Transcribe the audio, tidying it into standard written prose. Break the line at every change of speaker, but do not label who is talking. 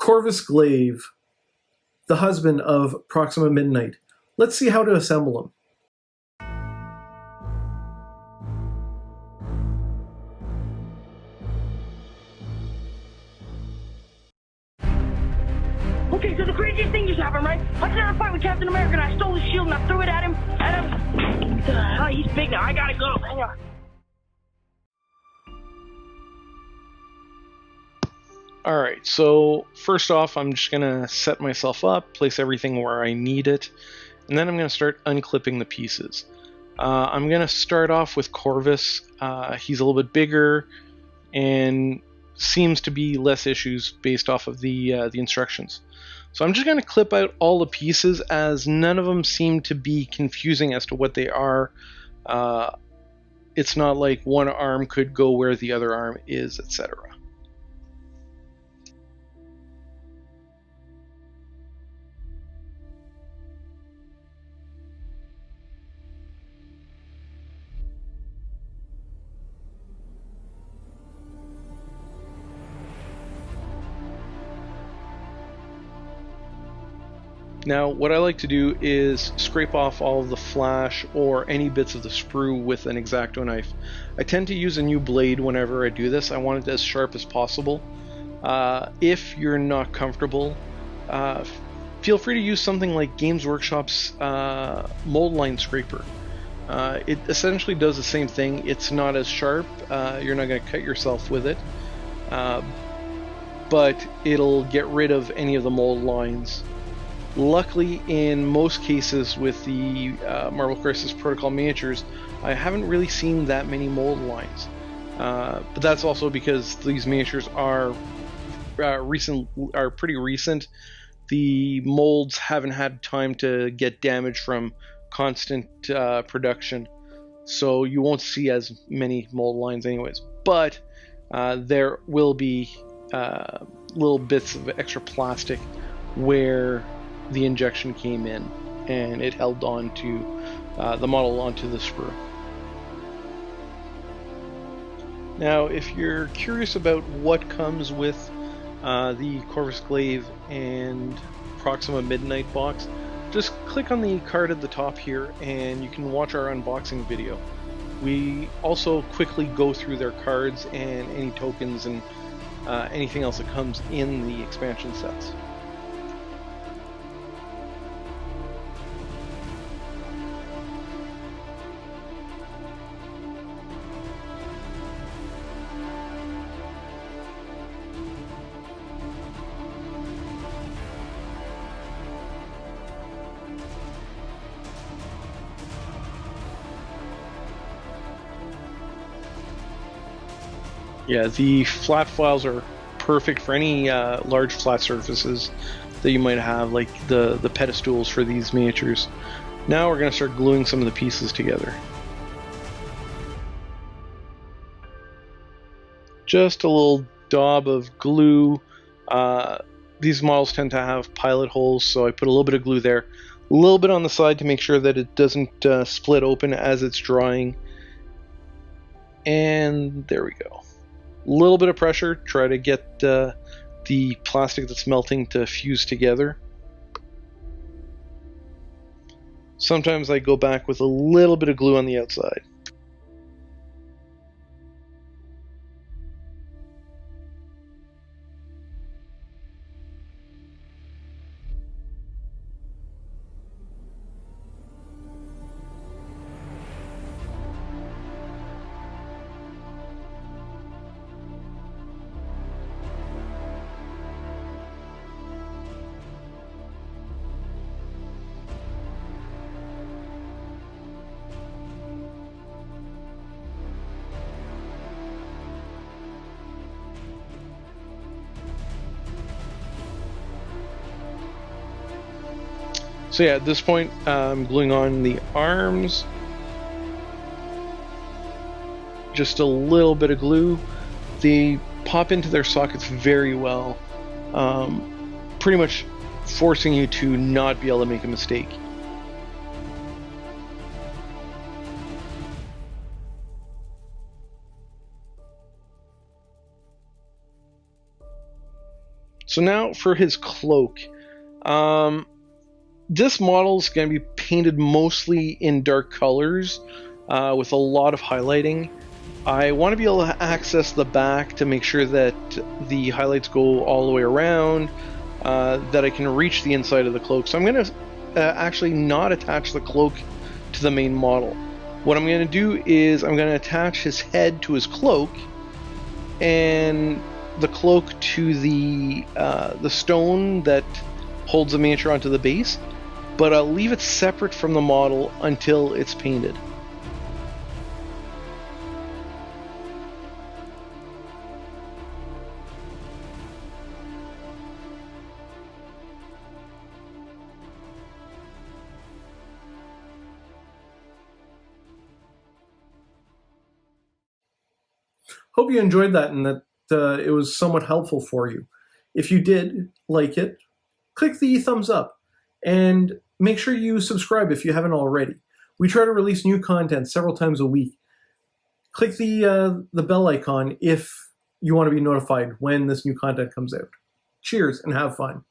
Corvus Glaive, the husband of Proxima Midnight. Let's see how to assemble him.
Okay, so the craziest thing just happened, right? I was in a fight with Captain America and I stole his shield and I threw it at him. And he's big now. I gotta go. Hang on.
Alright, so first off, I'm just going to set myself up, place everything where I need it, and then I'm going to start unclipping the pieces. I'm going to start off with Corvus. He's a little bit bigger and seems to be less issues based off of the instructions. So I'm just going to clip out all the pieces, as none of them seem to be confusing as to what they are. It's not like one arm could go where the other arm is, etc. Now, what I like to do is scrape off all of the flash or any bits of the sprue with an X-Acto knife. I tend to use a new blade whenever I do this. I want it as sharp as possible. If you're not comfortable, feel free to use something like Games Workshop's mold line scraper. It essentially does the same thing. It's not as sharp. You're not going to cut yourself with it. But it'll get rid of any of the mold lines. Luckily, in most cases with the Marvel Crisis Protocol miniatures, I haven't really seen that many mold lines. But that's also because these miniatures are pretty recent. The molds haven't had time to get damaged from constant production, so you won't see as many mold lines anyways. But there will be little bits of extra plastic where the injection came in and it held on to the model onto the sprue. Now, if you're curious about what comes with the Corvus Glaive and Proxima Midnight box, just click on the card at the top here and you can watch our unboxing video. We also quickly go through their cards and any tokens and anything else that comes in the expansion sets. Yeah, the flat files are perfect for any large flat surfaces that you might have, like the pedestals for these miniatures. Now we're going to start gluing some of the pieces together. Just a little daub of glue. These models tend to have pilot holes, so I put a little bit of glue there. A little bit on the side to make sure that it doesn't split open as it's drying. And there we go. A little bit of pressure, try to get the plastic that's melting to fuse together. Sometimes I go back with a little bit of glue on the outside. So yeah, at this point, I'm gluing on the arms. Just a little bit of glue. They pop into their sockets very well, pretty much forcing you to not be able to make a mistake. So now for his cloak. This model is going to be painted mostly in dark colors with a lot of highlighting. I want to be able to access the back to make sure that the highlights go all the way around, that I can reach the inside of the cloak. So I'm going to actually not attach the cloak to the main model. What I'm going to do is I'm going to attach his head to his cloak and the cloak to the stone that holds the miniature onto the base, but I'll leave it separate from the model until it's painted.
Hope you enjoyed that and that it was somewhat helpful for you. If you did like it, click the thumbs up and make sure you subscribe if you haven't already. We try to release new content several times a week. Click the bell icon if you want to be notified when this new content comes out. Cheers and have fun.